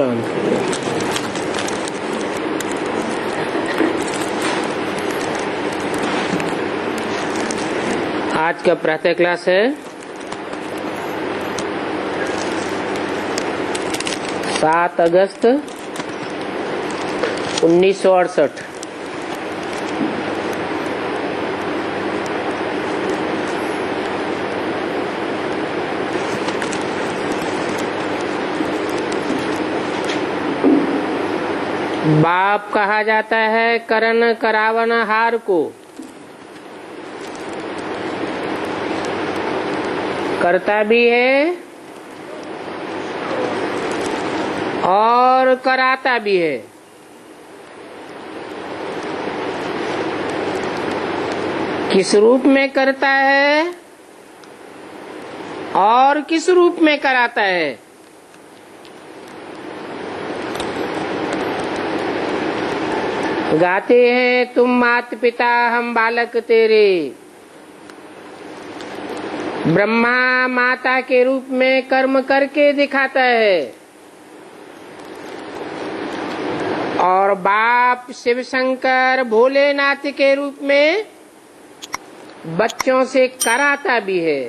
शांत। आज का प्रातः क्लास है 7 अगस्त 1968। बाप कहा जाता है करन करावन हार को। करता भी है और कराता भी है। किस रूप में करता है और किस रूप में कराता है। गाते हैं तुम मात पिता हम बालक तेरे। ब्रह्मा माता के रूप में कर्म करके दिखाता है और बाप शिव शंकर भोलेनाथ के रूप में बच्चों से कराता भी है।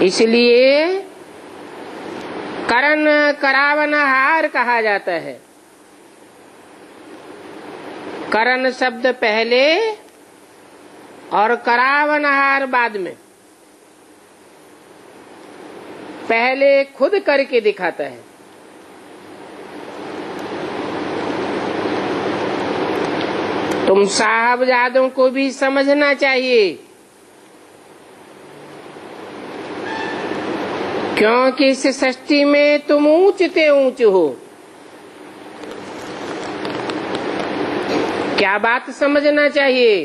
इसलिए करन करावन हार कहा जाता है। करन शब्द पहले और करावन हार बाद में। पहले खुद करके दिखाता है। तुम साहबजादों को भी समझना चाहिए, क्योंकि इस सृष्टि में तुम ऊंचते ऊंच हो। क्या बात समझना चाहिए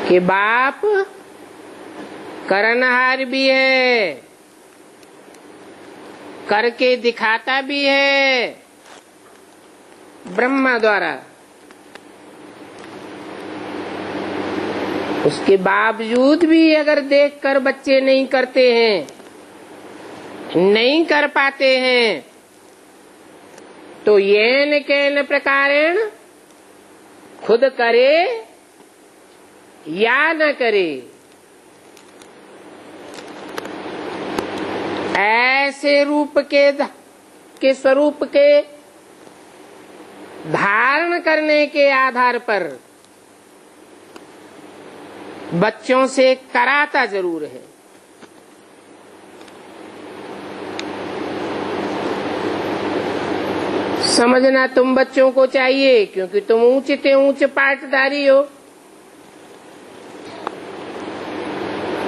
कि बाप करनहार भी है, करके दिखाता भी है ब्रह्मा द्वारा। उसके बावजूद भी अगर देखकर बच्चे नहीं करते हैं, नहीं कर पाते हैं, तो येन केन प्रकारेण खुद करे या न करे, ऐसे रूप के स्वरूप के धारण करने के आधार पर बच्चों से कराता जरूर है। समझना तुम बच्चों को चाहिए, क्योंकि तुम ऊंचते ऊंच पाठधारी हो।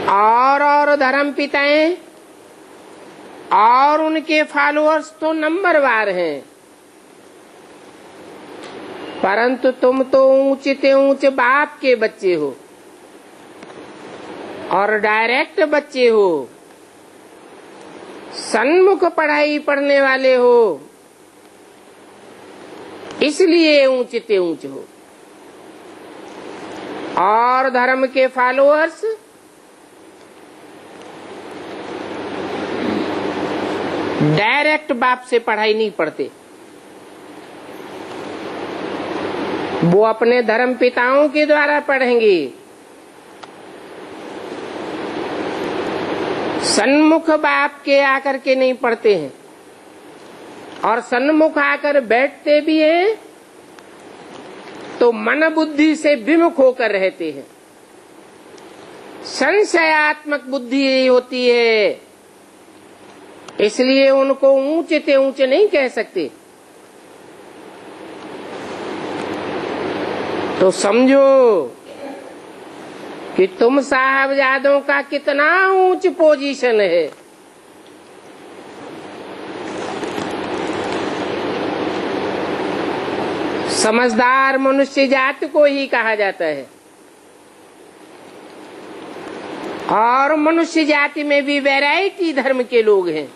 और धर्म पिताएं और उनके फॉलोअर्स तो नंबरवार हैं, परंतु तुम तो ऊंचते ऊंच बाप के बच्चे हो और डायरेक्ट बच्चे हो, सन्मुख पढ़ाई पढ़ने वाले हो, इसलिए ऊंचते ऊंच हो। और धर्म के फॉलोअर्स डायरेक्ट बाप से पढ़ाई नहीं पढ़ते, वो अपने धर्म पिताओं के द्वारा पढ़ेंगे। सन्मुख बाप के आकर के नहीं पढ़ते हैं, और सन्मुख आकर बैठते भी हैं तो मन बुद्धि से विमुख होकर रहते हैं। संशयात्मक बुद्धि होती है, इसलिए उनको ऊंचते ऊंचे नहीं कह सकते। तो समझो कि तुम साहबजादों का कितना ऊंच पोजीशन है। समझदार मनुष्य जात को ही कहा जाता है, और मनुष्य जाति में भी वैरायटी धर्म के लोग हैं।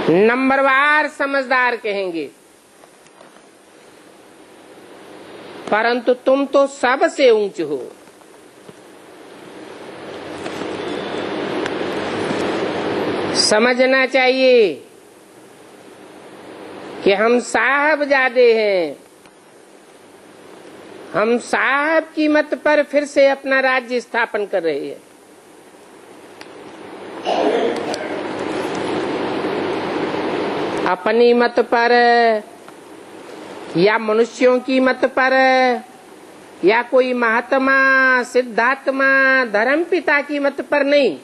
नंबरवार समझदार कहेंगे, परंतु तुम तो सबसे ऊंच हो। समझना चाहिए कि हम साहबजादे हैं। हम साहब की मत पर फिर से अपना राज्य स्थापन कर रहे हैं। अपनी मत पर या मनुष्यों की मत पर या कोई महात्मा सिद्धात्मा धर्मपिता की मत पर नहीं,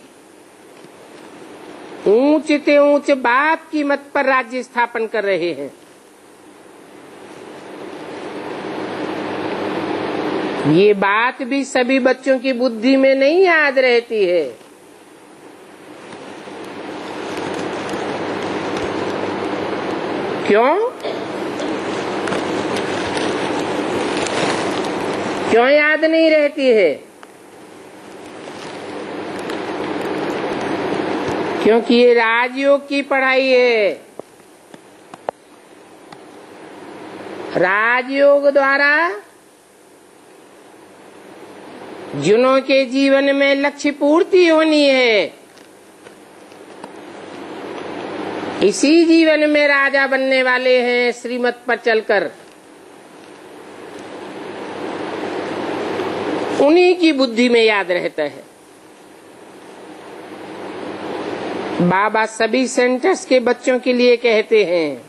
ऊंच से ऊंच बाप की मत पर राज्य स्थापन कर रहे हैं। ये बात भी सभी बच्चों की बुद्धि में नहीं याद रहती है। क्यों? क्यों याद नहीं रहती है? क्योंकि ये राजयोग की पढ़ाई है। राजयोग द्वारा जिनों के जीवन में लक्ष्य पूर्ति होनी है, इसी जीवन में राजा बनने वाले हैं। श्रीमत पर चलकर उन्हीं की बुद्धि में याद रहता है। बाबा सभी सेंटर्स के बच्चों के लिए कहते हैं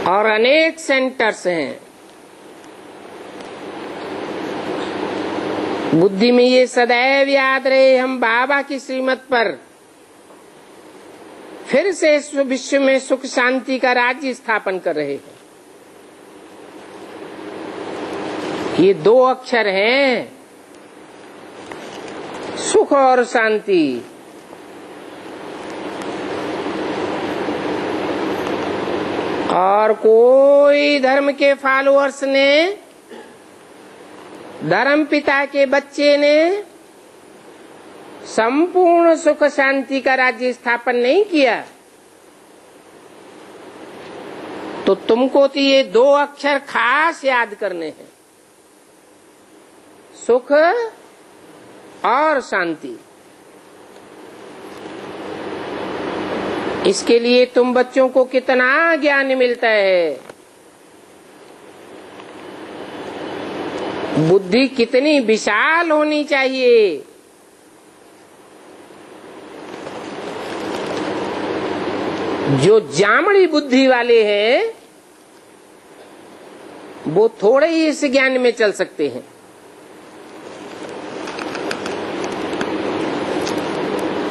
और अनेक सेंटर्स हैं। बुद्धि में ये सदैव याद रहे, हम बाबा की श्रीमत पर फिर से विश्व में सुख शांति का राज्य स्थापन कर रहे हैं। ये दो अक्षर हैं, सुख और शांति। और कोई धर्म के फॉलोअर्स ने, धर्म पिता के बच्चे ने संपूर्ण सुख शांति का राज्य स्थापन नहीं किया, तो तुमको तो ये दो अक्षर खास याद करने हैं, सुख और शांति। इसके लिए तुम बच्चों को कितना ज्ञान मिलता है, बुद्धि कितनी विशाल होनी चाहिए। जो जामड़ी बुद्धि वाले हैं वो थोड़े ही इस ज्ञान में चल सकते हैं।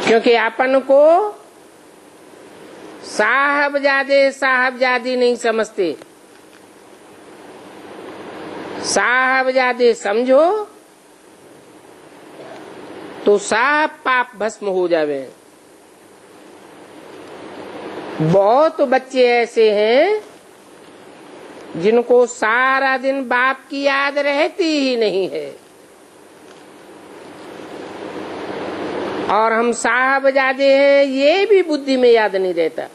क्योंकि अपन को साहबजादे साहबजादी नहीं समझते। साहबजादे समझो तो सब पाप भस्म हो जावे। बहुत बच्चे ऐसे हैं जिनको सारा दिन बाप की याद रहती ही नहीं है, और हम साहबजादे हैं ये भी बुद्धि में याद नहीं रहता।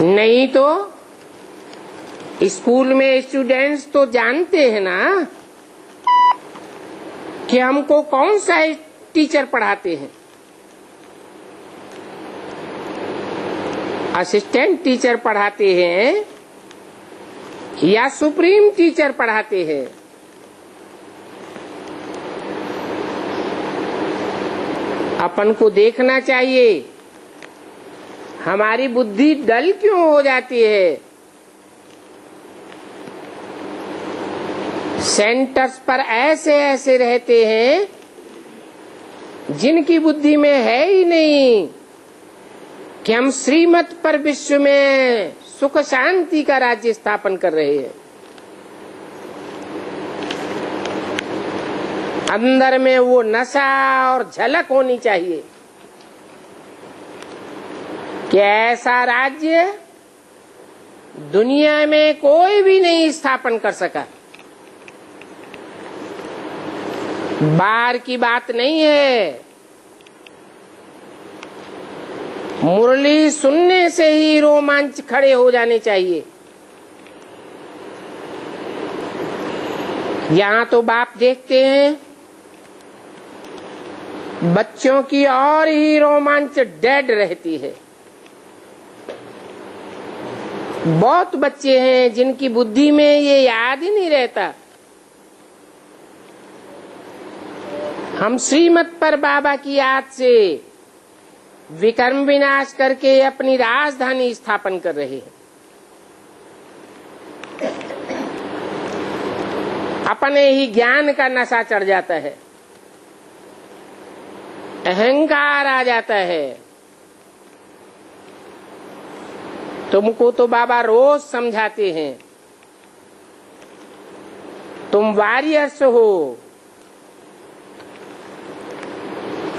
नहीं तो स्कूल में स्टूडेंट्स तो जानते हैं ना कि हमको कौन सा टीचर पढ़ाते हैं। असिस्टेंट टीचर पढ़ाते हैं या सुप्रीम टीचर पढ़ाते हैं। अपन को देखना चाहिए हमारी बुद्धि डल क्यों हो जाती है। सेंटर्स पर ऐसे ऐसे रहते हैं जिनकी बुद्धि में है ही नहीं कि हम श्रीमत पर विश्व में सुख शांति का राज्य स्थापन कर रहे हैं। अंदर में वो नशा और झलक होनी चाहिए कि ऐसा राज्य दुनिया में कोई भी नहीं स्थापन कर सका। बाहर की बात नहीं है, मुरली सुनने से ही रोमांच खड़े हो जाने चाहिए। यहाँ तो बाप देखते हैं बच्चों की और ही रोमांच डेड रहती है। बहुत बच्चे हैं जिनकी बुद्धि में ये याद ही नहीं रहता। हम श्रीमत पर बाबा की याद से विकर्म विनाश करके अपनी राजधानी स्थापन कर रहे हैं। अपने ही ज्ञान का नशा चढ़ जाता है, अहंकार आ जाता है। तुमको तो बाबा रोज समझाते हैं, तुम वॉरियर्स हो,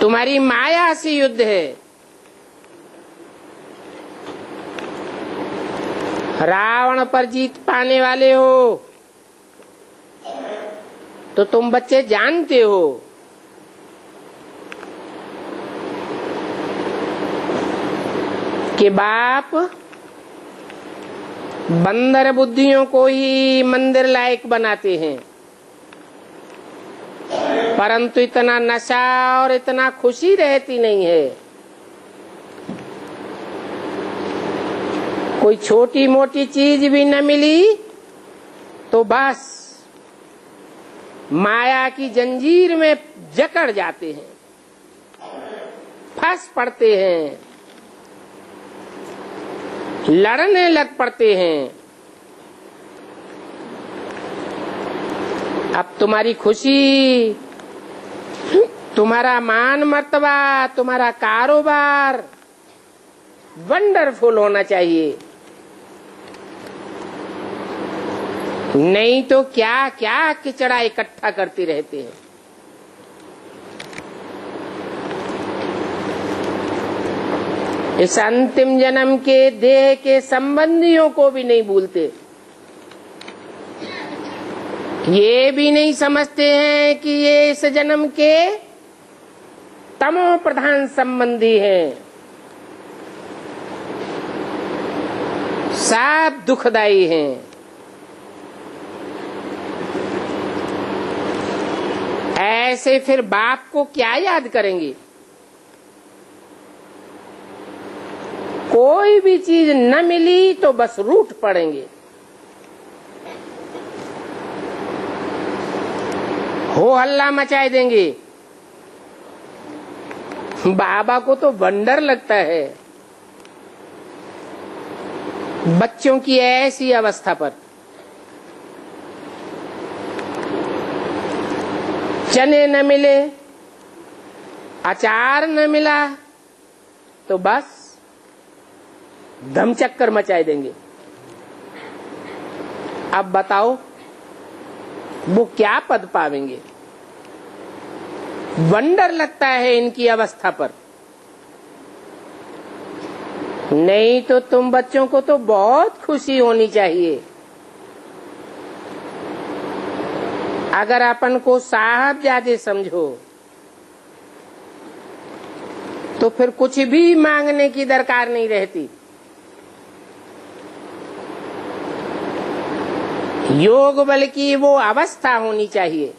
तुम्हारी माया से युद्ध है। रावण पर जीत पाने वाले हो तो तुम बच्चे जानते हो कि बाप बंदर बुद्धियों को ही मंदिर लायक बनाते हैं, परंतु इतना नशा और इतना खुशी रहती नहीं है। कोई छोटी मोटी चीज भी न मिली तो बस माया की जंजीर में जकड़ जाते हैं, फंस पड़ते हैं, लड़ने लग पड़ते हैं। अब तुम्हारी खुशी, तुम्हारा मान मर्तबा, तुम्हारा कारोबार वंडरफुल होना चाहिए, नहीं तो क्या क्या किचड़ा इकट्ठा करते रहते हैं। इस अंतिम जन्म के देह के संबंधियों को भी नहीं भूलते। ये भी नहीं समझते हैं कि ये इस जन्म के तमो प्रधान संबंधी हैं। सब दुखदायी हैं। ऐसे फिर बाप को क्या याद करेंगे? कोई भी चीज न मिली तो बस रूठ पड़ेंगे। हो हल्ला मचाए देंगे। बाबा को तो वंडर लगता है बच्चों की ऐसी अवस्था पर। चने न मिले, अचार न मिला तो बस धमचक्कर मचाए देंगे। अब बताओ वो क्या पद पावेंगे? वंडर लगता है इनकी अवस्था पर। नहीं तो तुम बच्चों को तो बहुत खुशी होनी चाहिए। अगर अपन को साहबजादे समझो तो फिर कुछ भी मांगने की दरकार नहीं रहती। योग बल की वो अवस्था होनी चाहिए।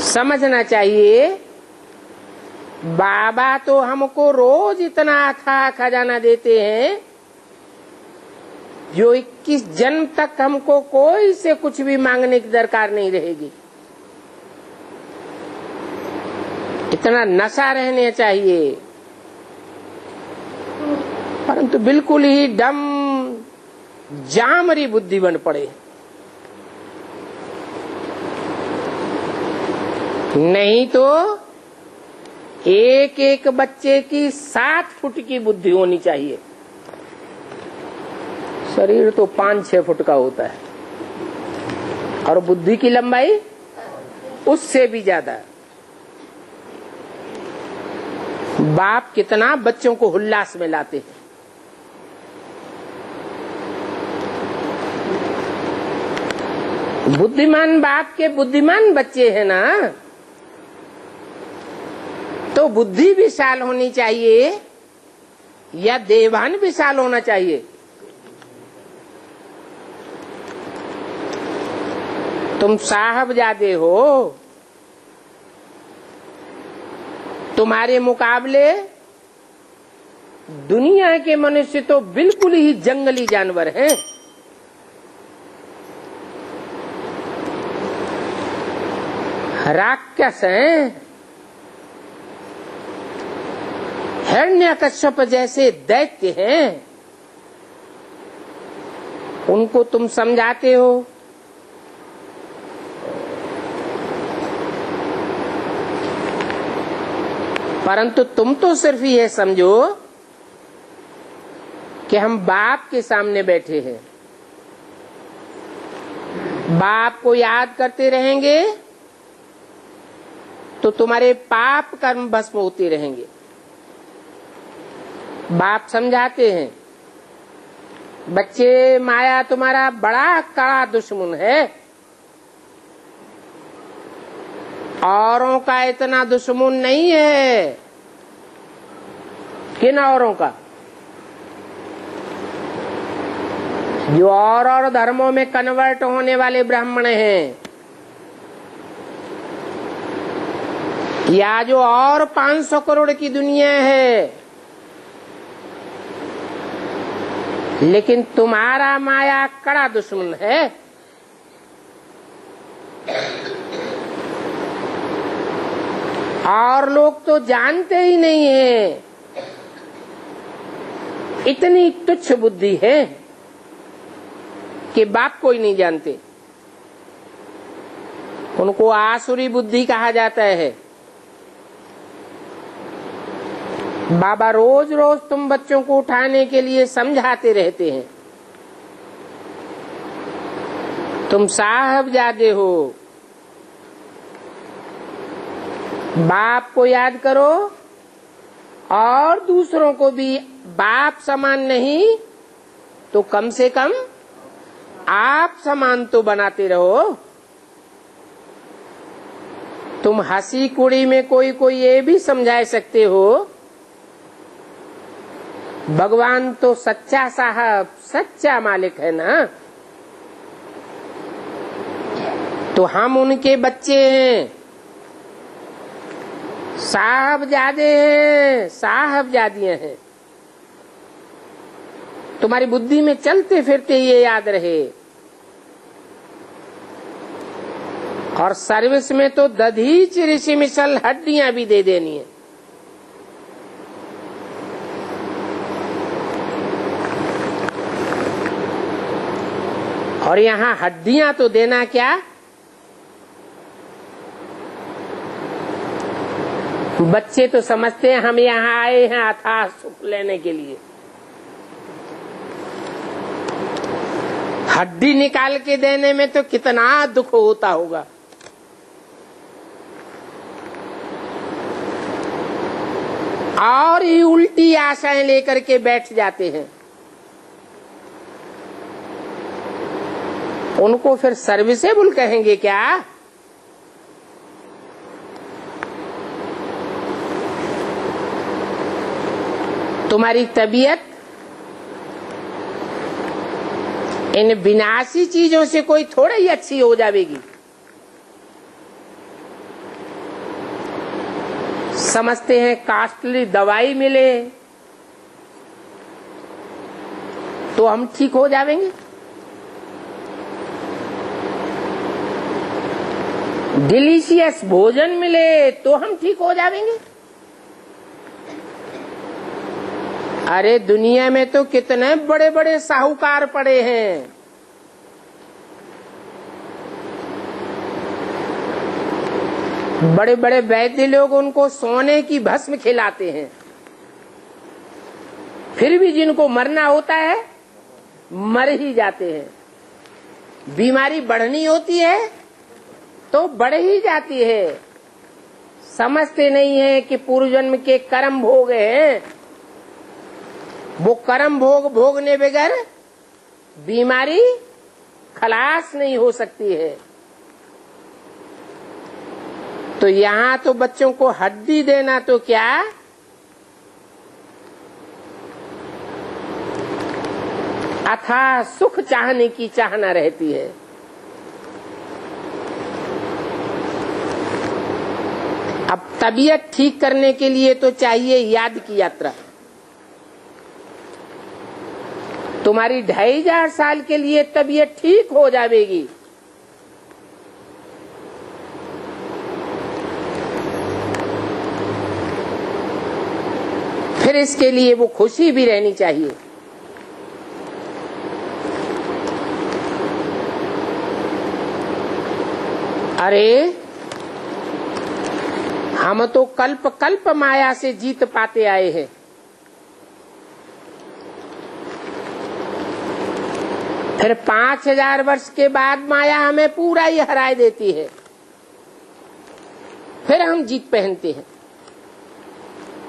समझना चाहिए बाबा तो हमको रोज इतना अथाह खजाना देते हैं जो 21 जन्म तक हमको कोई से कुछ भी मांगने की दरकार नहीं रहेगी। इतना नशा रहने चाहिए, परंतु बिल्कुल ही डम जामरी बुद्धि बन पड़े। नहीं तो एक एक बच्चे की 7 फुट की बुद्धि होनी चाहिए। शरीर तो 5-6 फुट का होता है और बुद्धि की लंबाई उससे भी ज्यादा। बाप कितना बच्चों को उल्लास में लाते हैं। बुद्धिमान बाप के बुद्धिमान बच्चे हैं ना, तो तो बुद्धि विशाल होनी चाहिए या देवान विशाल होना चाहिए? तुम साहबजादे हो, तुम्हारे मुकाबले दुनिया के मनुष्य तो बिल्कुल ही जंगली जानवर हैं। राक्षस हैं, हिरण्यकश्यप जैसे दैत्य हैं, उनको तुम समझाते हो। परंतु तुम तो सिर्फ ये समझो कि हम बाप के सामने बैठे हैं, बाप को याद करते रहेंगे तो तुम्हारे पाप कर्म भस्म होते रहेंगे। बाप समझाते हैं, बच्चे माया तुम्हारा बड़ा कड़ा दुश्मन है, औरों का इतना दुश्मन नहीं है। किन औरों का? जो और धर्मों में कन्वर्ट होने वाले ब्राह्मण हैं, या जो और 500 करोड़ की दुनिया है। लेकिन तुम्हारा माया कड़ा दुश्मन है। और लोग तो जानते ही नहीं है, इतनी तुच्छ बुद्धि है कि बाप को ही नहीं जानते। उनको आसुरी बुद्धि कहा जाता है। बाबा रोज रोज तुम बच्चों को उठाने के लिए समझाते रहते हैं। तुम साहबजादे हो, बाप को याद करो और दूसरों को भी बाप समान नहीं तो कम से कम आप समान तो बनाते रहो। तुम हंसी कुड़ी में कोई कोई ये भी समझा सकते हो, भगवान तो सच्चा साहब, सच्चा मालिक है ना, तो हम उनके बच्चे हैं, साहबजादे हैं, साहबजादियां हैं। तुम्हारी बुद्धि में चलते फिरते ये याद रहे। और सर्विस में तो दधीच ऋषि मिसल हड्डियां भी दे देनी है। और यहाँ हड्डियां तो देना क्या, बच्चे तो समझते हैं हम यहाँ आए हैं अथाह सुख लेने के लिए। हड्डी निकाल के देने में तो कितना दुख होता होगा। और ही उल्टी आशाएं लेकर के बैठ जाते हैं। उनको फिर सर्विसेबल कहेंगे क्या? तुम्हारी तबीयत इन विनाशी चीजों से कोई थोड़ा ही अच्छी हो जाएगी। समझते हैं कॉस्टली दवाई मिले तो हम ठीक हो जाएंगे। डिलीशियस भोजन मिले तो हम ठीक हो जाएंगे। अरे दुनिया में तो कितने बड़े बड़े साहूकार पड़े हैं। बड़े बड़े वैद्य लोग उनको सोने की भस्म खिलाते हैं, फिर भी जिनको मरना होता है मर ही जाते हैं। बीमारी बढ़नी होती है तो बढ़ ही जाती है। समझते नहीं है कि पूर्व जन्म के कर्म भोग हैं, वो कर्म भोग भोगने बगैर बीमारी खलास नहीं हो सकती है। तो यहाँ तो बच्चों को हड्डी देना तो क्या, अथाह सुख चाहने की चाहना रहती है। अब तबीयत ठीक करने के लिए तो चाहिए याद की यात्रा। तुम्हारी 2500 साल के लिए तबीयत ठीक हो जाएगी, फिर इसके लिए वो खुशी भी रहनी चाहिए। अरे हम तो कल्प कल्प माया से जीत पाते आए हैं, फिर 5000 वर्ष के बाद माया हमें पूरा ही हराए देती है, फिर हम जीत पहनते हैं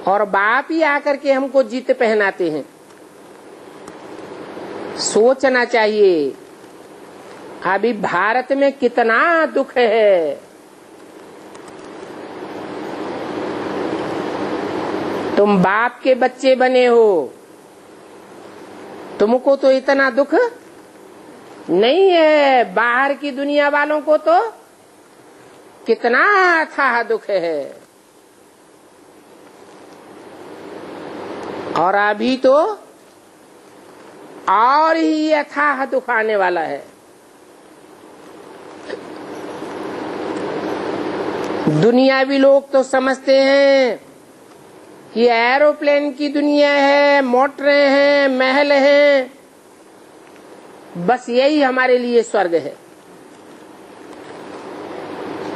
और बाप ही आकर के हमको जीत पहनाते हैं। सोचना चाहिए अभी भारत में कितना दुख है। तुम बाप के बच्चे बने हो, तुमको तो इतना दुख नहीं है, बाहर की दुनिया वालों को तो कितना अथाह दुख है। और अभी तो और ही अथाह दुख आने वाला है। दुनियावी लोग तो समझते हैं कि एरोप्लेन की दुनिया है, मोटरें हैं, महल हैं, बस यही हमारे लिए स्वर्ग है।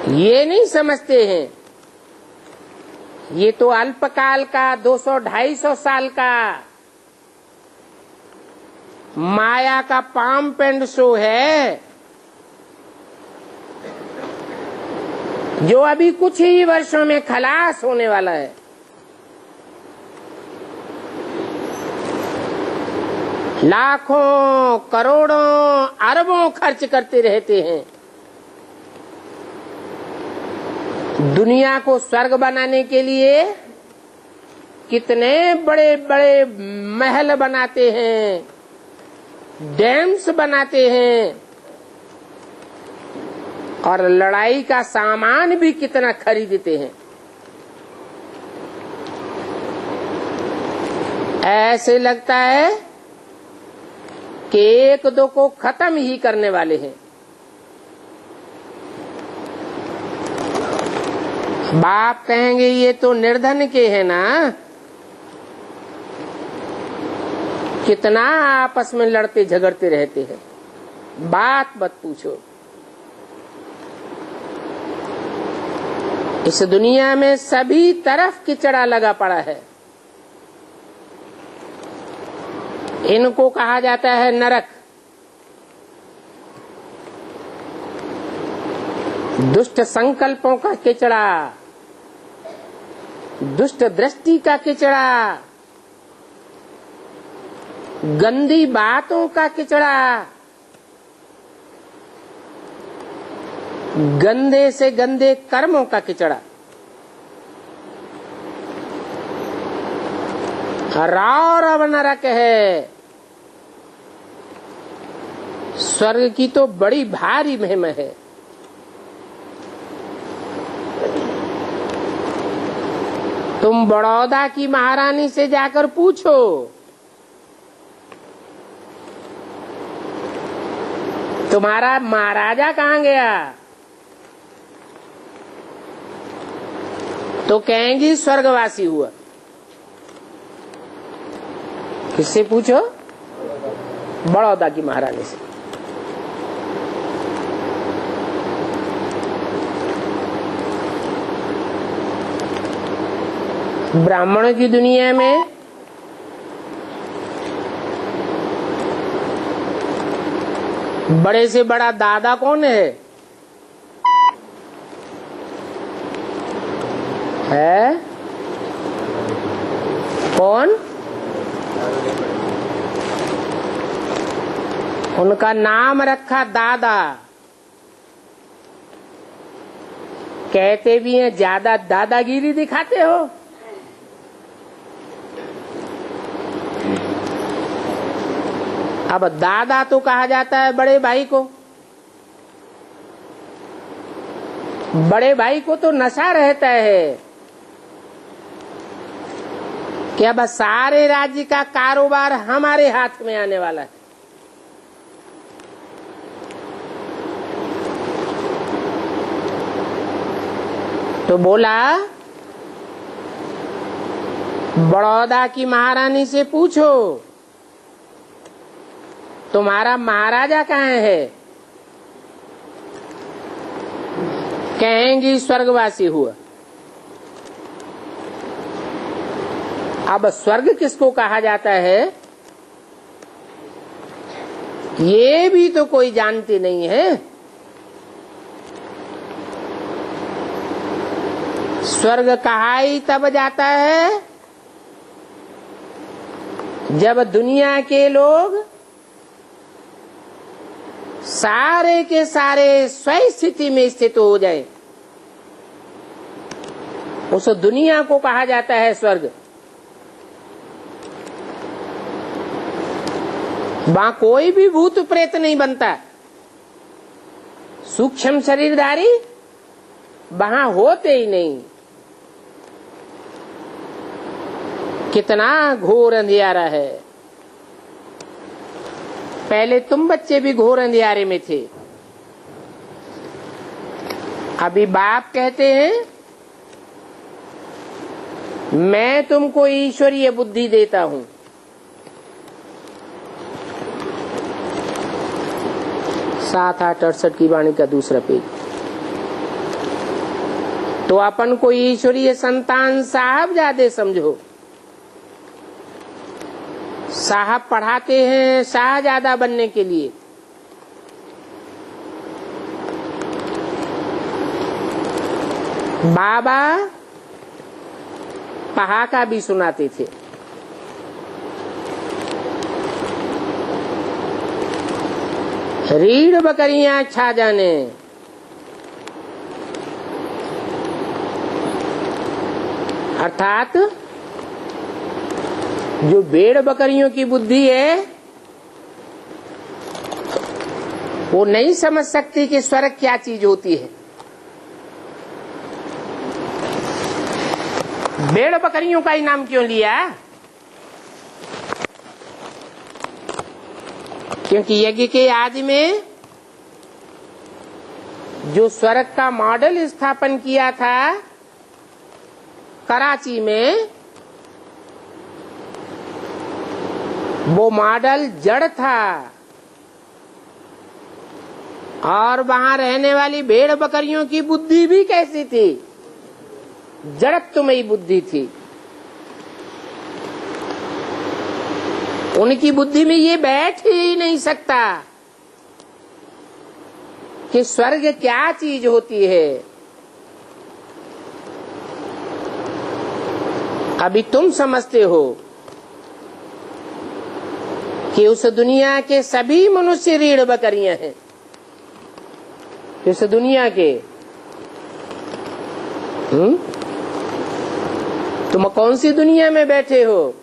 ये नहीं समझते हैं ये तो अल्पकाल का 200-250 साल का माया का पंप एंड शो है, जो अभी कुछ ही वर्षों में खलास होने वाला है। लाखों करोड़ों अरबों खर्च करते रहते हैं, दुनिया को स्वर्ग बनाने के लिए कितने बड़े बड़े महल बनाते हैं, डैम्स बनाते हैं, और लड़ाई का सामान भी कितना खरीदते हैं। ऐसे लगता है कि एक दो को खत्म ही करने वाले हैं। बाप कहेंगे ये तो निर्धन के हैं ना, कितना आपस में लड़ते झगड़ते रहते हैं, बात मत पूछो। इस दुनिया में सभी तरफ किचड़ा लगा पड़ा है, इनको कहा जाता है नरक। दुष्ट संकल्पों का किचड़ा, दुष्ट दृष्टि का किचड़ा, गंदी बातों का किचड़ा, गंदे से गंदे कर्मों का किचड़ा, और नरक है। स्वर्ग की तो बड़ी भारी महिमा है। तुम बड़ौदा की महारानी से जाकर पूछो, तुम्हारा महाराजा कहाँ गया, तो कहेंगी स्वर्गवासी हुआ। किससे पूछो? बड़ौदा की महारानी से। ब्राह्मणों की दुनिया में बड़े से बड़ा दादा कौन है? कौन? उनका नाम रखा दादा। कहते भी हैं ज्यादा दादागिरी दिखाते हो। अब दादा तो कहा जाता है बड़े भाई को। बड़े भाई को तो नशा रहता है कि अब सारे राज्य का कारोबार हमारे हाथ में आने वाला है। तो बोला बड़ौदा की महारानी से पूछो तुम्हारा महाराजा कहाँ है? कहेंगी स्वर्गवासी हुआ। अब स्वर्ग किसको कहा जाता है ये भी तो कोई जानते नहीं है। स्वर्ग कहा ही तब जाता है जब दुनिया के लोग सारे के सारे स्वयं स्थिति में स्थित हो जाए, उस दुनिया को कहा जाता है स्वर्ग। वहां कोई भी भूत प्रेत नहीं बनता, सूक्ष्म शरीरधारी वहां होते ही नहीं। कितना घोर अंधियारा है। पहले तुम बच्चे भी घोर अंधियारे में थे। अभी बाप कहते हैं मैं तुमको ईश्वरीय बुद्धि देता हूं। सात आठ 68 की वाणी का दूसरा पेज। तो अपन को ईश्वरीय संतान साहबजादे समझो। साहब पढ़ाते हैं शाहजादा बनने के लिए। बाबा पहाका भी सुनाते थे। रीढ़ बकरियां छा जाने, अर्थात जो भेड़ बकरियों की बुद्धि है वो नहीं समझ सकती कि स्वर्ग क्या चीज होती है। भेड़ बकरियों का ही नाम क्यों लिया? क्योंकि यज्ञ के आदि में जो स्वर्ग का मॉडल स्थापन किया था कराची में, वो मॉडल जड़ था और वहां रहने वाली भेड़ बकरियों की बुद्धि भी कैसी थी? जड़त्वमयी बुद्धि थी। उनकी बुद्धि में ये बैठ ही नहीं सकता कि स्वर्ग क्या चीज होती है। अभी तुम समझते हो कि उस दुनिया के सभी मनुष्य रीढ़ बकरियां हैं। इस दुनिया के तुम कौन सी दुनिया में बैठे हो?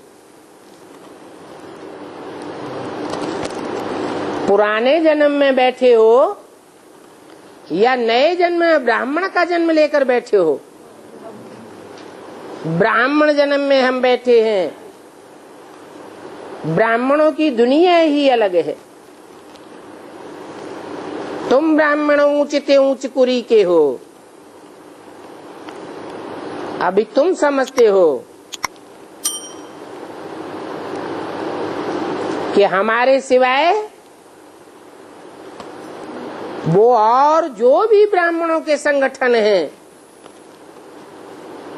पुराने जन्म में बैठे हो या नए जन्म में ब्राह्मण का जन्म लेकर बैठे हो? ब्राह्मण जन्म में हम बैठे हैं। ब्राह्मणों की दुनिया ही अलग है। तुम ब्राह्मण ऊंचते ऊंच कुरी के हो। अभी तुम समझते हो कि हमारे सिवाय वो और जो भी ब्राह्मणों के संगठन हैं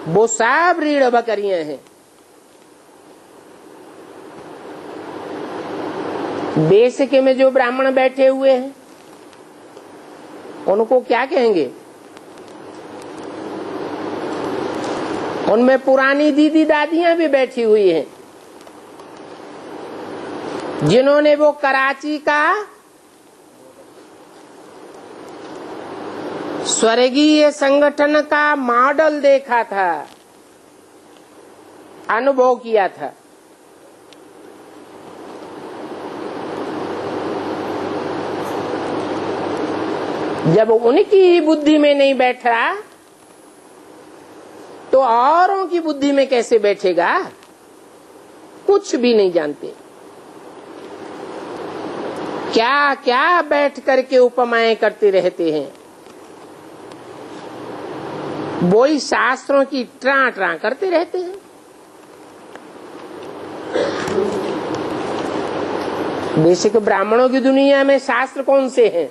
वो सब रीढ़ बकरियां हैं। देश के में जो ब्राह्मण बैठे हुए हैं उनको क्या कहेंगे? उनमें पुरानी दीदी दादियां भी बैठी हुई हैं जिन्होंने वो कराची का स्वर्गीय संगठन का मॉडल देखा था, अनुभव किया था। जब उनकी ही बुद्धि में नहीं बैठा तो औरों की बुद्धि में कैसे बैठेगा? कुछ भी नहीं जानते। क्या क्या बैठ करके उपमाएं करते रहते हैं। वही शास्त्रों की ट्रां ट्रां करते रहते हैं। बेसिक ब्राह्मणों की दुनिया में शास्त्र कौन से हैं?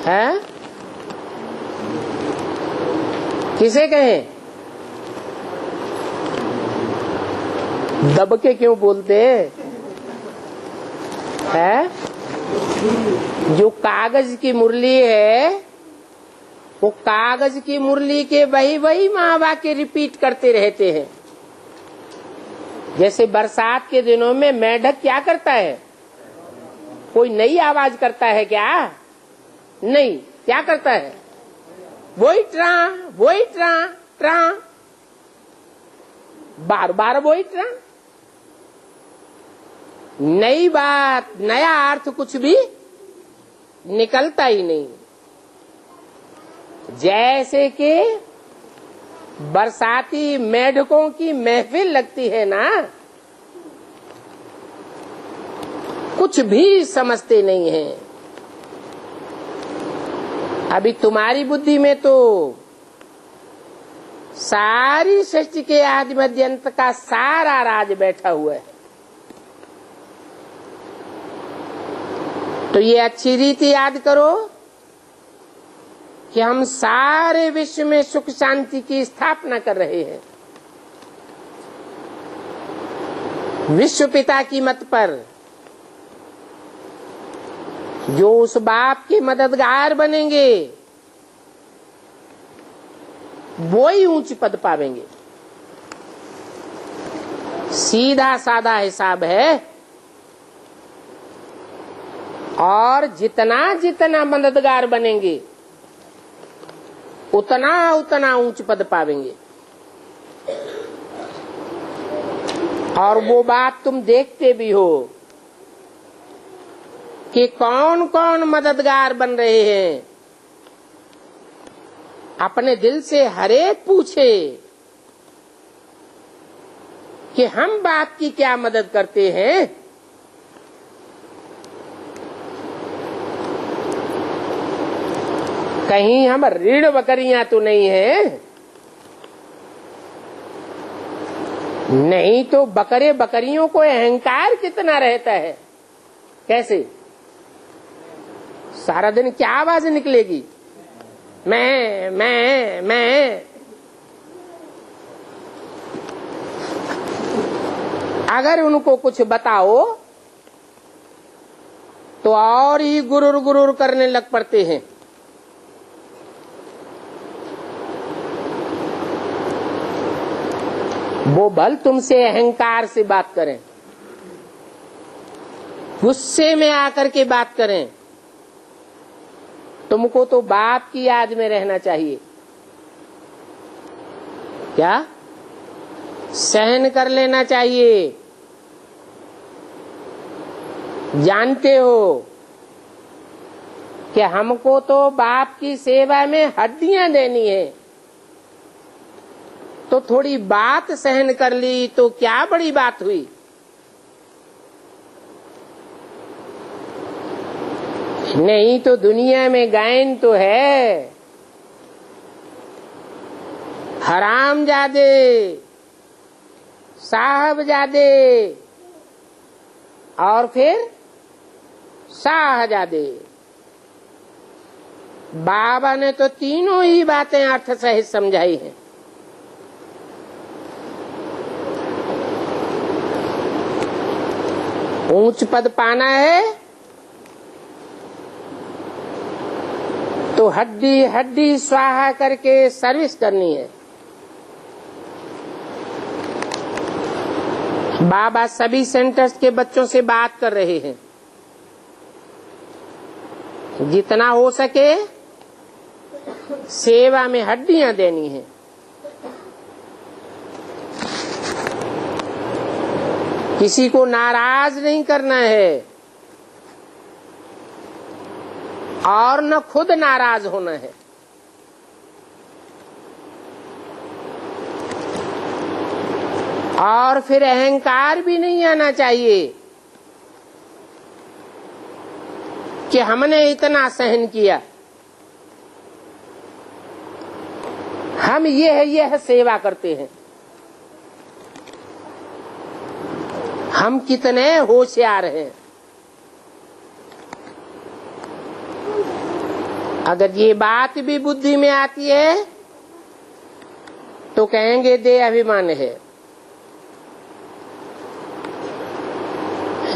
है? किसे कहें? दब के क्यों बोलते हैं? जो कागज की मुरली है, वो कागज की मुरली के वही महावाक्य रिपीट करते रहते हैं। जैसे बरसात के दिनों में मेढक क्या करता है? कोई नई आवाज करता है क्या? नहीं। क्या करता है? वही ट्रा ट्रा, बार बार वही ट्रा। नई बात, नया अर्थ कुछ भी निकलता ही नहीं। जैसे कि बरसाती मेढकों की महफिल लगती है ना, कुछ भी समझते नहीं हैं। अभी तुम्हारी बुद्धि में तो सारी सृष्टि के आदि मध्य अंत का सारा राज बैठा हुआ है। तो ये अच्छी रीति याद करो कि हम सारे विश्व में सुख शांति की स्थापना कर रहे हैं। विश्व पिता की मत पर जो उस बाप के मददगार बनेंगे वो ही ऊंच पद पावेंगे। सीधा साधा हिसाब है। और जितना जितना मददगार बनेंगे उतना उतना ऊंच पद पावेंगे। और वो बात तुम देखते भी हो कि कौन कौन मददगार बन रहे हैं। अपने दिल से हरेक पूछे कि हम बाप की क्या मदद करते हैं। कहीं हम रीढ़ बकरियां तो नहीं है? नहीं तो बकरे बकरियों को अहंकार कितना रहता है। कैसे? सारा दिन क्या आवाज निकलेगी? मैं। अगर उनको कुछ बताओ तो और ही गुरुर गुरुर करने लग पड़ते हैं। वो भल तुमसे अहंकार से बात करें, गुस्से में आकर के बात करें, तुमको तो बाप की याद में रहना चाहिए। क्या? सहन कर लेना चाहिए। जानते हो कि हमको तो बाप की सेवा में हड्डियां देनी है, तो थोड़ी बात सहन कर ली तो क्या बड़ी बात हुई। नहीं तो दुनिया में गायन तो है, हरामजादे, साहबजादे और फिर शाहजादे। बाबा ने तो तीनों ही बातें अर्थ सहित समझाई हैं। ऊंच पद पाना है तो हड्डी हड्डी स्वाहा करके सर्विस करनी है। बाबा सभी सेंटर्स के बच्चों से बात कर रहे हैं। जितना हो सके सेवा में हड्डियां देनी है। किसी को नाराज नहीं करना है और न खुद नाराज होना है। और फिर अहंकार भी नहीं आना चाहिए कि हमने इतना सहन किया, हम यह सेवा करते हैं, हम कितने होशियार हैं। अगर ये बात भी बुद्धि में आती है तो कहेंगे देह अभिमान है।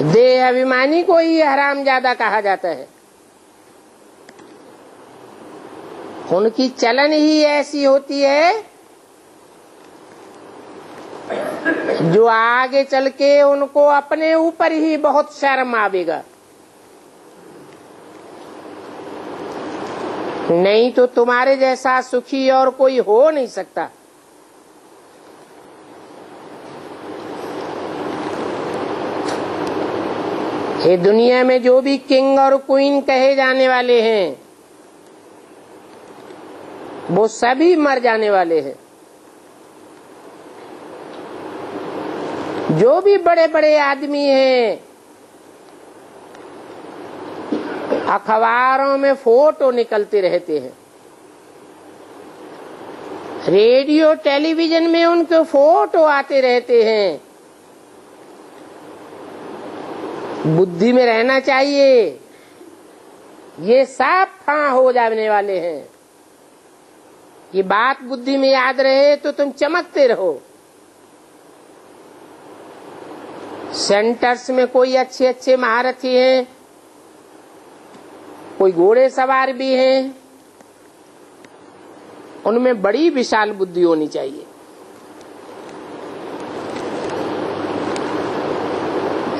देह अभिमानी को ही हरामजादा कहा जाता है। उनकी चलन ही ऐसी होती है जो आगे चल के उनको अपने ऊपर ही बहुत शर्म आवेगा। नहीं तो तुम्हारे जैसा सुखी और कोई हो नहीं सकता। ये दुनिया में जो भी किंग और क्वीन कहे जाने वाले हैं वो सभी मर जाने वाले हैं। जो भी बड़े बड़े आदमी हैं अखबारों में फोटो निकलते रहते हैं, रेडियो टेलीविजन में उनके फोटो आते रहते हैं। बुद्धि में रहना चाहिए, ये सब फां हो जाने वाले हैं। ये बात बुद्धि में याद रहे तो तुम चमकते रहो। सेंटर्स में कोई अच्छे अच्छे महारथी हैं, कोई घोड़े सवार भी हैं, उनमें बड़ी विशाल बुद्धि होनी चाहिए।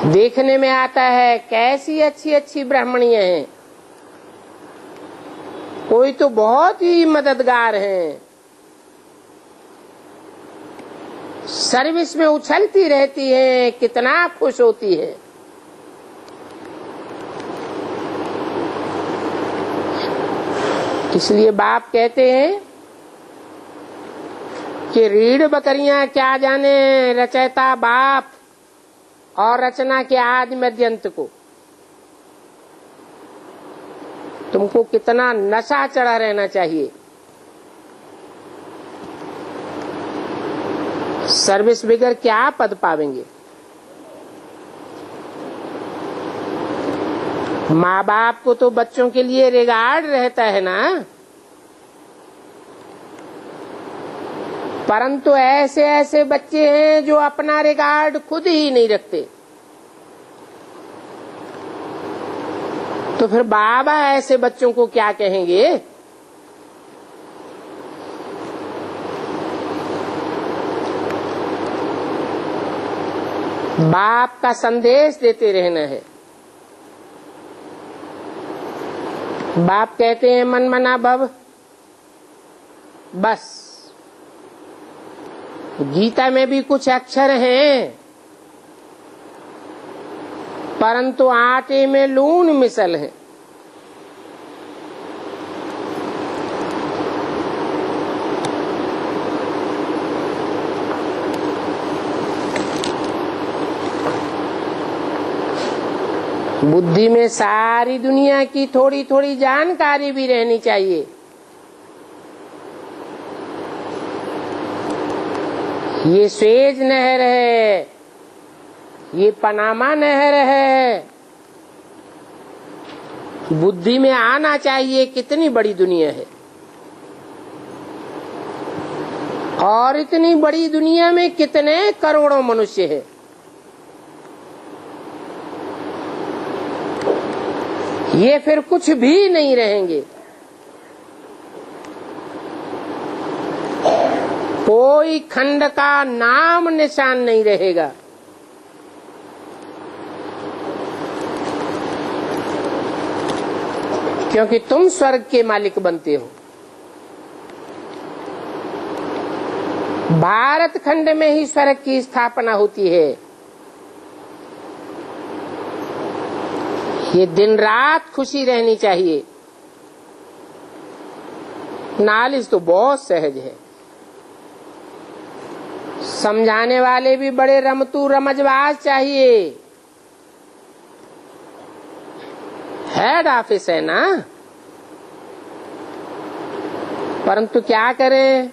देखने में आता है कैसी अच्छी अच्छी ब्राह्मणियां हैं, कोई तो बहुत ही मददगार हैं, सर्विस में उछलती रहती हैं, कितना खुश होती है। इसलिए बाप कहते हैं कि रीढ़ बकरियां क्या जाने रचयिता बाप और रचना के आदि मध्य अंत को। तुमको कितना नशा चढ़ा रहना चाहिए। सर्विस बिगर क्या पद पावेंगे। माँ बाप को तो बच्चों के लिए रिगार्ड रहता है ना, परंतु ऐसे ऐसे बच्चे हैं जो अपना रिगार्ड खुद ही नहीं रखते। तो फिर बाबा ऐसे बच्चों को क्या कहेंगे। बाप का संदेश देते रहना है। बाप कहते हैं मन मना भव, बस। गीता में भी कुछ अक्षर हैं, परंतु आटे में लून मिसल है। बुद्धि में सारी दुनिया की थोड़ी थोड़ी जानकारी भी रहनी चाहिए। ये स्वेज नहर है, ये पनामा नहर है। बुद्धि में आना चाहिए कितनी बड़ी दुनिया है, और इतनी बड़ी दुनिया में कितने करोड़ों मनुष्य हैं। ये फिर कुछ भी नहीं रहेंगे। कोई खंड का नाम निशान नहीं रहेगा। क्योंकि तुम स्वर्ग के मालिक बनते हो। भारत खंड में ही स्वर्ग की स्थापना होती है। ये दिन रात खुशी रहनी चाहिए। नालिश तो बहुत सहज है, समझाने वाले भी बड़े रमतू रमजबाज चाहिए। हेड ऑफिस है ना, परंतु क्या करें,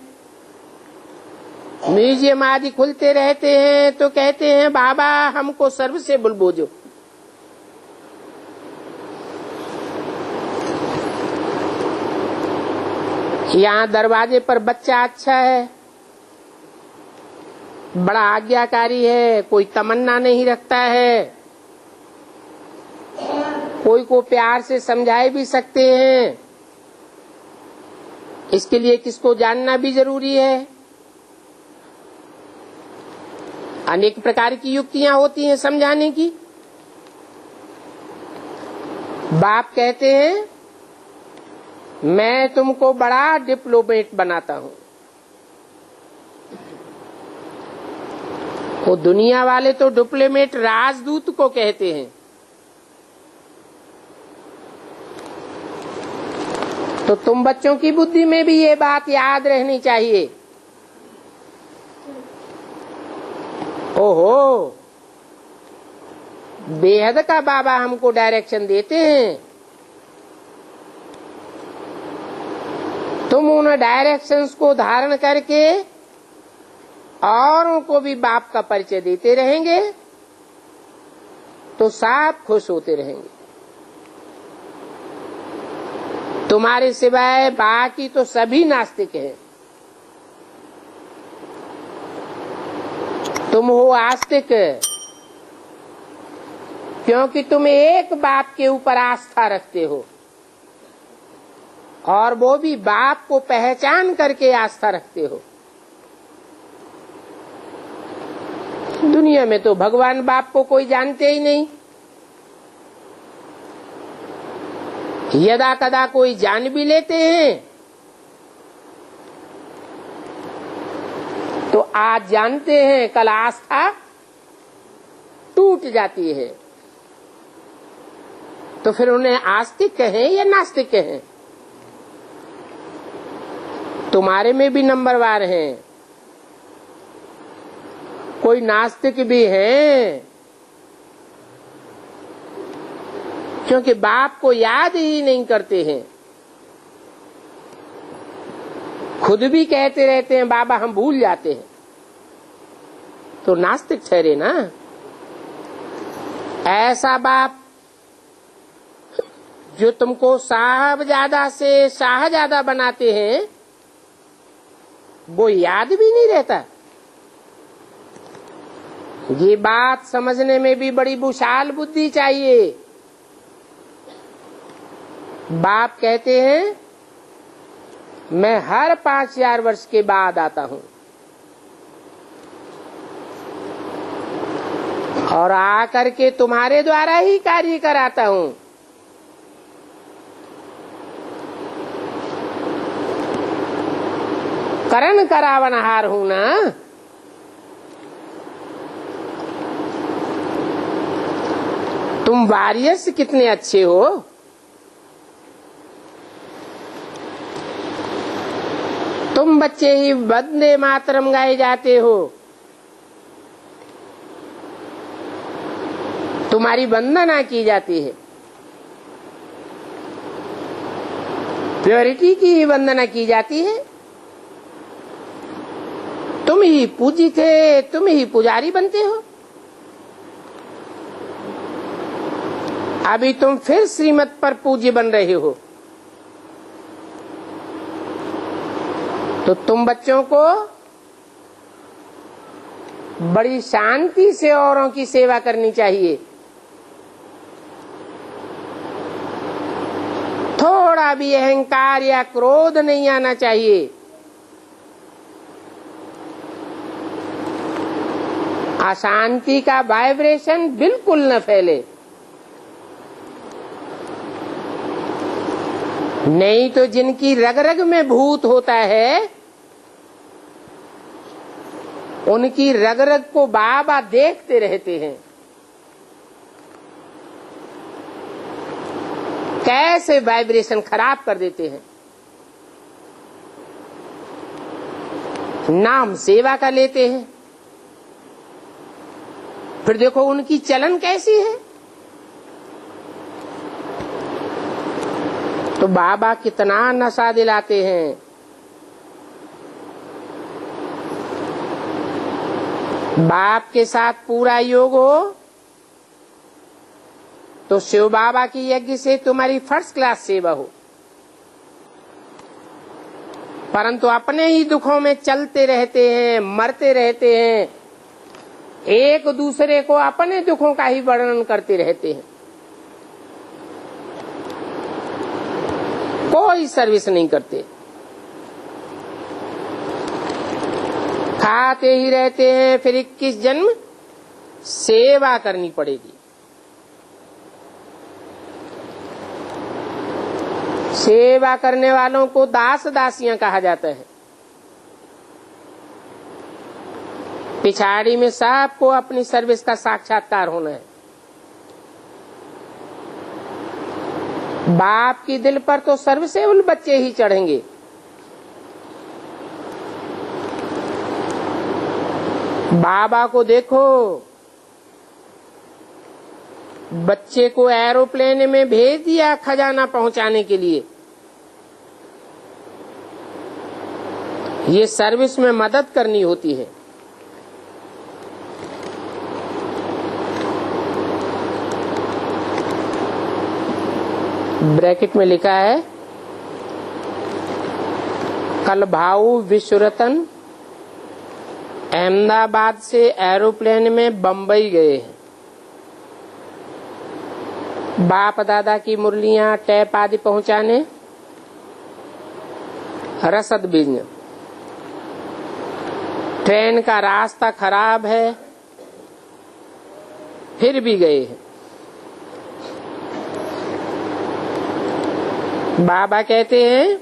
म्यूजियम आदि खुलते रहते हैं तो कहते हैं बाबा हमको सर्व से बुलबुजो। यहाँ दरवाजे पर बच्चा अच्छा है, बड़ा आज्ञाकारी है, कोई तमन्ना नहीं रखता है, कोई को प्यार से समझाए भी सकते हैं। इसके लिए किसको जानना भी जरूरी है। अनेक प्रकार की युक्तियां होती हैं समझाने की। बाप कहते हैं मैं तुमको बड़ा डिप्लोमेट बनाता हूं। वो दुनिया वाले तो डिप्लोमेट राजदूत को कहते हैं। तो तुम बच्चों की बुद्धि में भी ये बात याद रहनी चाहिए। ओहो, बेहद का बाबा हमको डायरेक्शन देते हैं, तुम उन डायरेक्शंस को धारण करके औरों को भी बाप का परिचय देते रहेंगे तो सब खुश होते रहेंगे। तुम्हारे सिवाय बाकी तो सभी नास्तिक हैं। तुम हो आस्तिक क्योंकि तुम एक बाप के ऊपर आस्था रखते हो, और वो भी बाप को पहचान करके आस्था रखते हो। दुनिया में तो भगवान बाप को कोई जानते ही नहीं। यदा कदा कोई जान भी लेते हैं तो आज जानते हैं, कल आस्था टूट जाती है। तो फिर उन्हें आस्तिक कहें या नास्तिक कहें? तुम्हारे में भी नंबरवार हैं, कोई नास्तिक भी हैं, क्योंकि बाप को याद ही नहीं करते हैं। खुद भी कहते रहते हैं बाबा हम भूल जाते हैं, तो नास्तिक ठहरे ना। ऐसा बाप जो तुमको साहबजादा से शाहजादा बनाते हैं वो याद भी नहीं रहता। ये बात समझने में भी बड़ी विशाल बुद्धि चाहिए। बाप कहते हैं मैं हर 5000 वर्ष के बाद आता हूं, और आकर के तुम्हारे द्वारा ही कार्य कराता हूं। करण करावनहार हूं ना। तुम वारियर्स कितने अच्छे हो। तुम बच्चे ही वंदे मातरम गाए जाते हो। तुम्हारी वंदना की जाती है, प्योरिटी की ही वंदना की जाती है। तुम ही पूजी थे, तुम ही पुजारी बनते हो। अभी तुम फिर श्रीमत पर पूज्य बन रहे हो। तो तुम बच्चों को बड़ी शांति से औरों की सेवा करनी चाहिए। थोड़ा भी अहंकार या क्रोध नहीं आना चाहिए। अशांति का वाइब्रेशन बिल्कुल न फैले, नहीं तो जिनकी रग रग में भूत होता है उनकी रग रग को बाबा देखते रहते हैं, कैसे वाइब्रेशन खराब कर देते हैं। नाम सेवा का लेते हैं, फिर देखो उनकी चलन कैसी है। तो बाबा कितना नशा दिलाते हैं। बाप के साथ पूरा योग हो तो शिव बाबा की यज्ञ से तुम्हारी फर्स्ट क्लास सेवा हो, परंतु अपने ही दुखों में चलते रहते हैं, मरते रहते हैं, एक दूसरे को अपने दुखों का ही वर्णन करते रहते हैं, कोई सर्विस नहीं करते, खाते ही रहते हैं। फिर 21 जन्म सेवा करनी पड़ेगी। सेवा करने वालों को दास दासियां कहा जाता है। पिछाड़ी में सबको अपनी सर्विस का साक्षात्कार होना है। बाप की दिल पर तो सर्वसेवल बच्चे ही चढ़ेंगे। बाबा को देखो, बच्चे को एरोप्लेन में भेज दिया खजाना पहुंचाने के लिए। ये सर्विस में मदद करनी होती है। ब्रैकेट में लिखा है, कल भाऊ विश्वरतन अहमदाबाद से एरोप्लेन में बंबई गए हैं। बाप दादा की मुरलियां, टैप आदि पहुंचाने, रसद भेजने। ट्रेन का रास्ता खराब है, फिर भी गए हैं। बाबा कहते हैं,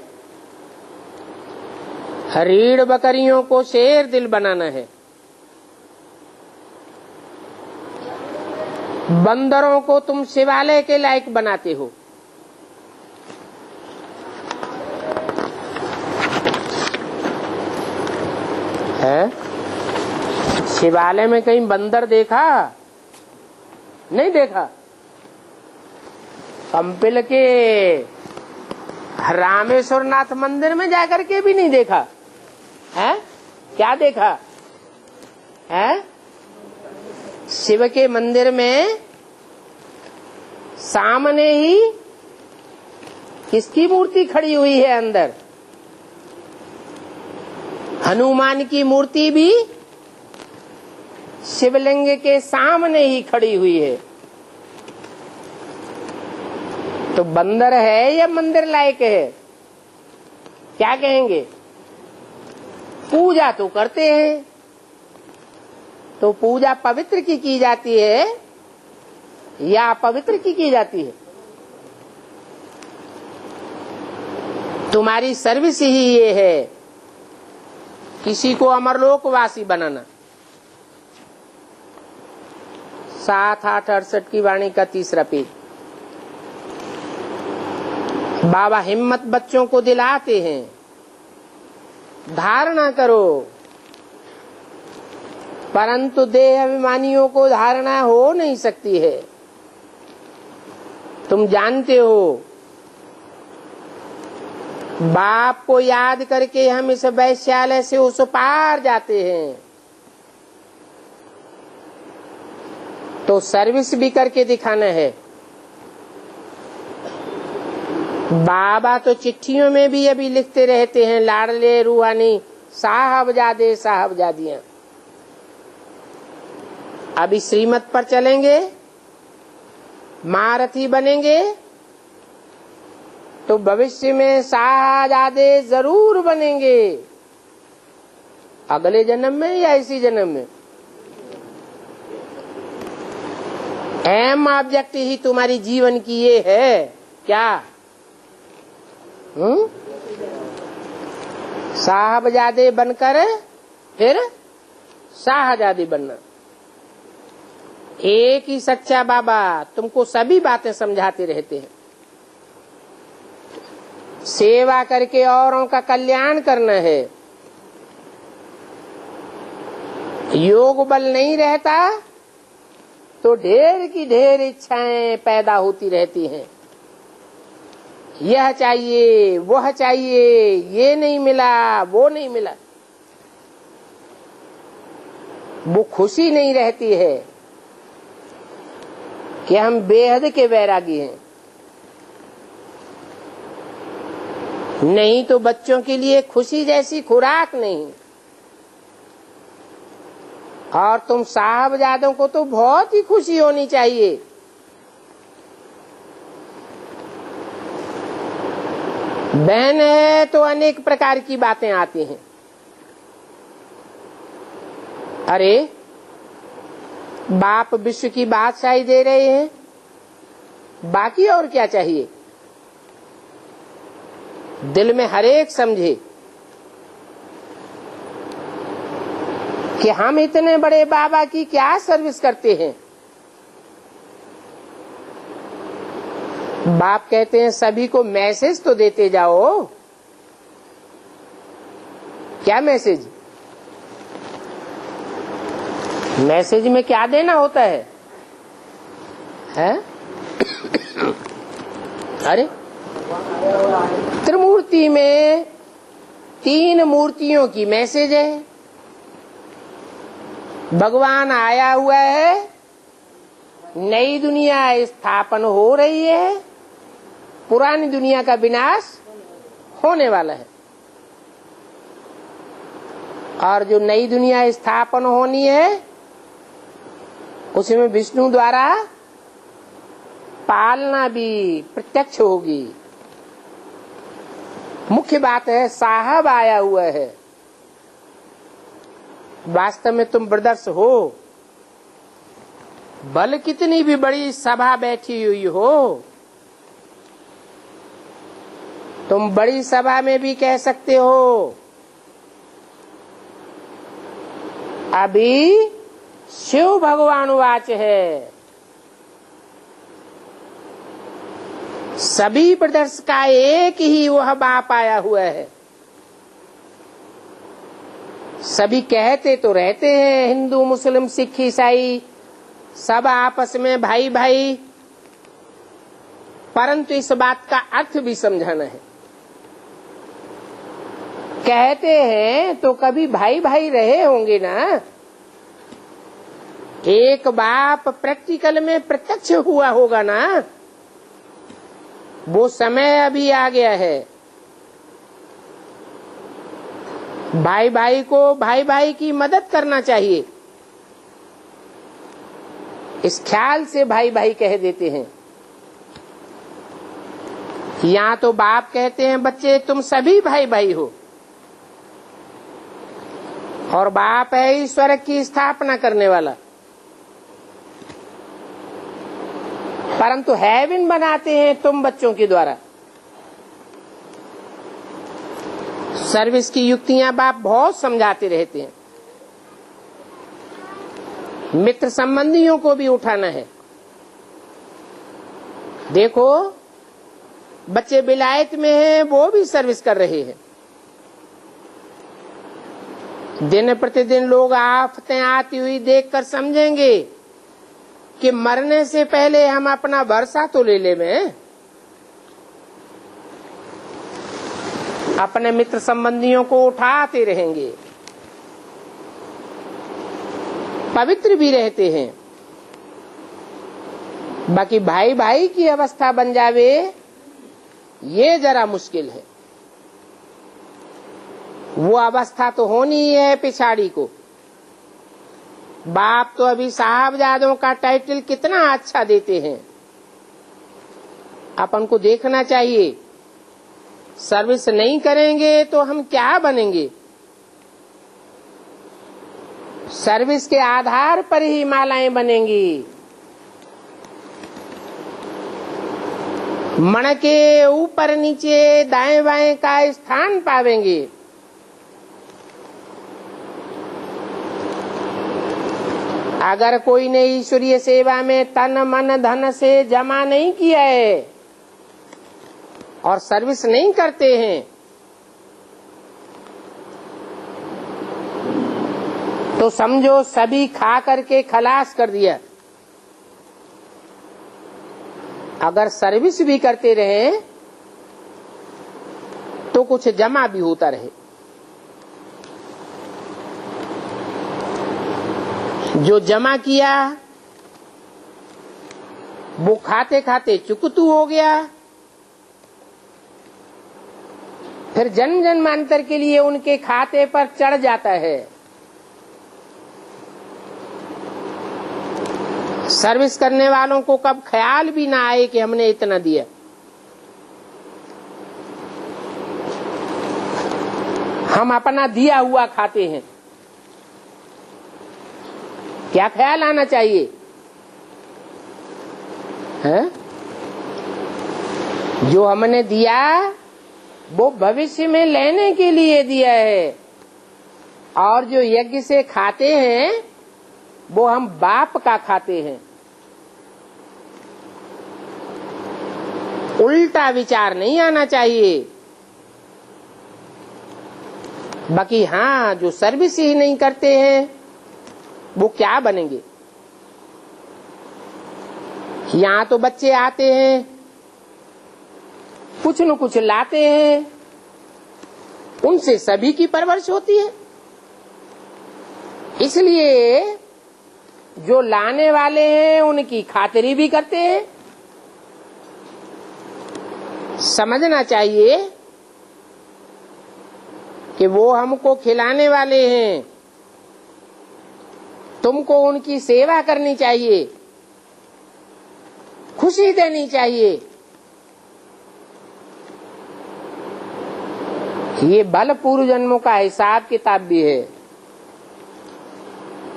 रीढ़ बकरियों को शेर दिल बनाना है, बंदरों को तुम शिवालय के लायक बनाते हो। है शिवालय में कहीं बंदर देखा? नहीं देखा। कंपिल के रामेश्वर नाथ मंदिर में जाकर के भी नहीं देखा है। क्या देखा है? शिव के मंदिर में सामने ही किसकी मूर्ति खड़ी हुई है? अंदर हनुमान की मूर्ति भी शिवलिंग के सामने ही खड़ी हुई है। तो बंदर है या मंदिर लायक है? क्या कहेंगे? पूजा तो करते हैं, तो पूजा पवित्र की जाती है या अपवित्र की जाती है? तुम्हारी सर्विस ही ये है, किसी को अमरलोकवासी बनाना। 7-8-68 की वाणी का 3रा पेज। बाबा हिम्मत बच्चों को दिलाते हैं, धारणा करो, परंतु देह अभिमानियों को धारणा हो नहीं सकती है। तुम जानते हो, बाप को याद करके हम इस वैश्यालय से उस पार जाते हैं, तो सर्विस भी करके दिखाना है। बाबा तो चिट्ठियों में भी अभी लिखते रहते हैं, लाडले रूहानी साहबजादे साहबजादियां। अभी श्रीमत पर चलेंगे, महारथी बनेंगे, तो भविष्य में साहबजादे जरूर बनेंगे। अगले जन्म में या इसी जन्म में? एम ऑब्जेक्ट ही तुम्हारी जीवन की ये है क्या? साहबजादे बनकर फिर शाहजादी बनना। एक ही सच्चा बाबा तुमको सभी बातें समझाते रहते हैं। सेवा करके औरों का कल्याण करना है। योग बल नहीं रहता तो ढेर की ढेर इच्छाएं पैदा होती रहती हैं। यह चाहिए, वह चाहिए, ये नहीं मिला, वो नहीं मिला। वो खुशी नहीं रहती है कि हम बेहद के वैरागी हैं। नहीं तो बच्चों के लिए खुशी जैसी खुराक नहीं। और तुम साहबजादों को तो बहुत ही खुशी होनी चाहिए। बहन है तो अनेक प्रकार की बातें आती हैं। अरे बाप विश्व की बादशाही दे रहे हैं, बाकी और क्या चाहिए। दिल में हरेक समझे कि हम इतने बड़े बाबा की क्या सर्विस करते हैं। बाप कहते हैं सभी को मैसेज तो देते जाओ। क्या मैसेज? मैसेज में क्या देना होता है? अरे त्रिमूर्ति में 3 मूर्तियों की मैसेज है। भगवान आया हुआ है, नई दुनिया स्थापन हो रही है, पुरानी दुनिया का विनाश होने वाला है। और जो नई दुनिया स्थापन होनी है उसमें विष्णु द्वारा पालना भी प्रत्यक्ष होगी। मुख्य बात है साहब आया हुआ है। वास्तव में तुम ब्रदर्स हो, भले कितनी भी बड़ी सभा बैठी हुई हो, तुम बड़ी सभा में भी कह सकते हो अभी शिव भगवान वाच है। सभी ब्रदर्स का एक ही वह बाप आया हुआ है। सभी कहते तो रहते हैं हिंदू मुस्लिम सिख ईसाई सब आपस में भाई भाई, परंतु इस बात का अर्थ भी समझाना है। कहते हैं तो कभी भाई भाई रहे होंगे ना। एक बाप प्रैक्टिकल में प्रत्यक्ष हुआ होगा ना। वो समय अभी आ गया है। भाई भाई को भाई भाई की मदद करना चाहिए, इस ख्याल से भाई भाई कह देते हैं। यहाँ तो बाप कहते हैं बच्चे तुम सभी भाई भाई हो, और बाप है ईश्वर की स्थापना करने वाला। परंतु हेवन बनाते हैं तुम बच्चों के द्वारा। सर्विस की युक्तियां बाप बहुत समझाते रहते हैं। मित्र संबंधियों को भी उठाना है। देखो बच्चे विलायत में हैं, वो भी सर्विस कर रहे हैं। दिन प्रतिदिन लोग आफतें आती हुई देखकर समझेंगे कि मरने से पहले हम अपना भरोसा तो ले ले में। अपने मित्र संबंधियों को उठाते रहेंगे, पवित्र भी रहते हैं। बाकी भाई भाई की अवस्था बन जावे ये जरा मुश्किल है। वो अवस्था तो होनी ही है पिछाड़ी को। बाप तो अभी साहबजादों का टाइटल कितना अच्छा देते हैं। अपन को देखना चाहिए। सर्विस नहीं करेंगे तो हम क्या बनेंगे। सर्विस के आधार पर ही मालाएं बनेंगी। मन के ऊपर नीचे दाएं बाएं का स्थान पावेंगे। अगर कोई ने ईश्वरीय सेवा में तन मन धन से जमा नहीं किया है और सर्विस नहीं करते हैं तो समझो सभी खा करके खलास कर दिया। अगर सर्विस भी करते रहे तो कुछ जमा भी होता रहे। जो जमा किया वो खाते खाते चुकतू हो गया, फिर जन्म जन्मांतर के लिए उनके खाते पर चढ़ जाता है। सर्विस करने वालों को कब ख्याल भी ना आए कि हमने इतना दिया। हम अपना दिया हुआ खाते हैं, क्या ख्याल आना चाहिए है? जो हमने दिया वो भविष्य में लेने के लिए दिया है, और जो यज्ञ से खाते हैं वो हम बाप का खाते हैं। उल्टा विचार नहीं आना चाहिए। बाकी हाँ, जो सर्विस ही नहीं करते हैं वो क्या बनेंगे। यहाँ तो बच्चे आते हैं, कुछ न कुछ लाते हैं, उनसे सभी की परवरिश होती है। इसलिए जो लाने वाले हैं उनकी खातिरी भी करते हैं। समझना चाहिए कि वो हमको खिलाने वाले हैं, तुमको उनकी सेवा करनी चाहिए, खुशी देनी चाहिए। ये बल पूर्व जन्मों का हिसाब किताब भी है।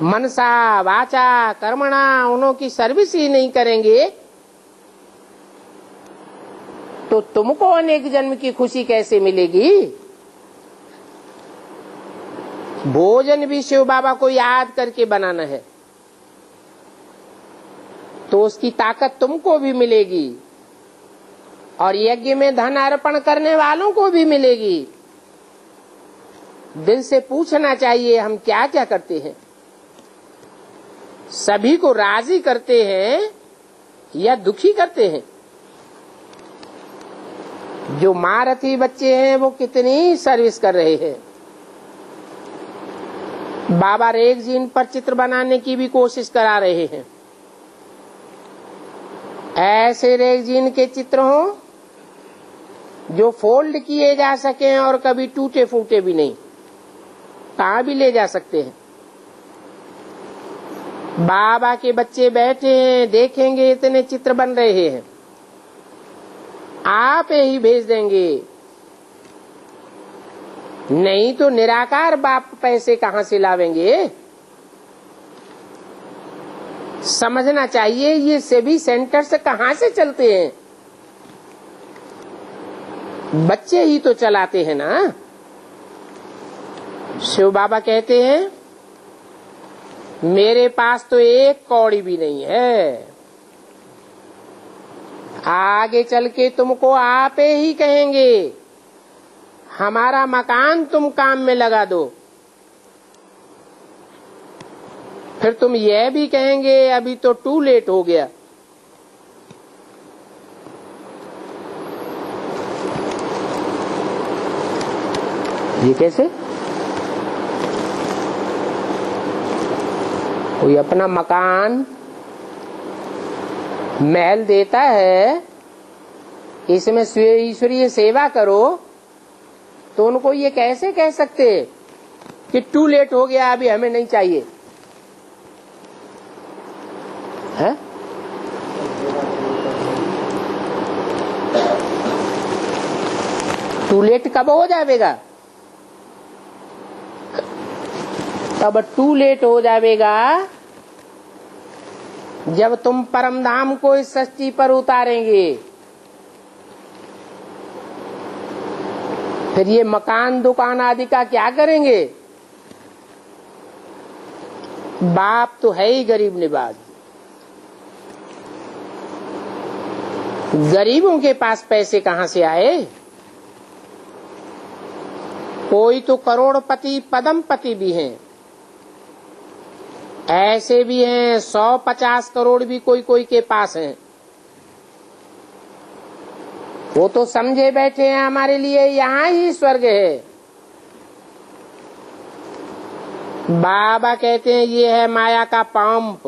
मनसा वाचा कर्मणा उन्हों की सर्विस ही नहीं करेंगे तो तुमको अनेक जन्म की खुशी कैसे मिलेगी। भोजन भी शिव बाबा को याद करके बनाना है तो उसकी ताकत तुमको भी मिलेगी, और यज्ञ में धन अर्पण करने वालों को भी मिलेगी। दिल से पूछना चाहिए हम क्या क्या करते हैं, सभी को राजी करते हैं या दुखी करते हैं। जो महारथी बच्चे हैं वो कितनी सर्विस कर रहे हैं। बाबा रेगजीन पर चित्र बनाने की भी कोशिश करा रहे हैं। ऐसे रेगजीन के चित्र हो जो फोल्ड किए जा सके और कभी टूटे फूटे भी नहीं, कहाँ भी ले जा सकते हैं। बाबा के बच्चे बैठे हैं, देखेंगे इतने चित्र बन रहे हैं, आप ही भेज देंगे। नहीं तो निराकार बाप पैसे कहाँ से लावेंगे। समझना चाहिए ये सभी सेंटर से कहाँ से चलते हैं, बच्चे ही तो चलाते हैं ना। शिव बाबा कहते हैं मेरे पास तो एक कौड़ी भी नहीं है। आगे चल के तुमको आप ही कहेंगे हमारा मकान तुम काम में लगा दो, फिर तुम यह भी कहेंगे अभी तो टू लेट हो गया। ये कैसे? कोई अपना मकान महल देता है, इसमें ईश्वरीय सेवा करो, तो उनको ये कैसे कह सकते कि टू लेट हो गया अभी हमें नहीं चाहिए है? टू लेट कब हो जाएगा? तब टू लेट हो जाएगा जब तुम परम धाम को इस सृष्टि पर उतारेंगे। फिर ये मकान दुकान आदि का क्या करेंगे? बाप तो है ही गरीब निवाज। गरीबों के पास पैसे कहां से आए? कोई तो करोड़पति पदमपति भी हैं, ऐसे भी हैं 150 करोड़ भी कोई कोई के पास हैं। वो तो समझे बैठे हैं हमारे लिए यहाँ ही स्वर्ग है। बाबा कहते हैं ये है माया का पंप।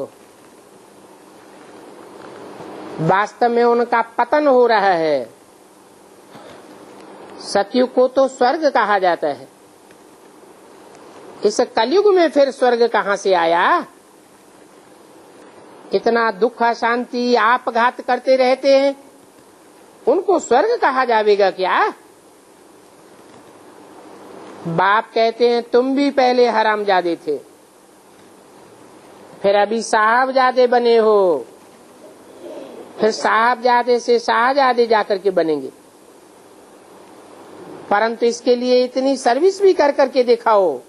वास्तव में उनका पतन हो रहा है। सतयुग को तो स्वर्ग कहा जाता है। इस कलयुग में फिर स्वर्ग कहां से आया? इतना दुख अशांति आपघात करते रहते हैं, उनको स्वर्ग कहा जाएगा क्या? बाप कहते हैं तुम भी पहले हरामजादे थे, फिर अभी साहबजादे बने हो, फिर साहबजादे से शाहजादे जाकर के बनेंगे। परंतु इसके लिए इतनी सर्विस भी कर करके दिखाओ।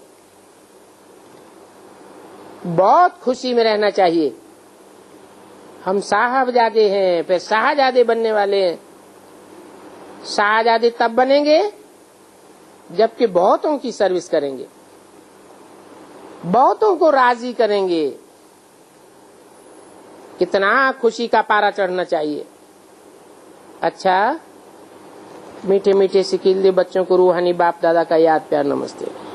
बहुत खुशी में रहना चाहिए। हम साहबजादे हैं, फिर शाहजादे बनने वाले हैं। शाहजादे तब बनेंगे जबकि बहुतों की सर्विस करेंगे, बहुतों को राजी करेंगे। कितना खुशी का पारा चढ़ना चाहिए। अच्छा, मीठे मीठे सिकील दे बच्चों को रूहानी बाप दादा का याद प्यार नमस्ते।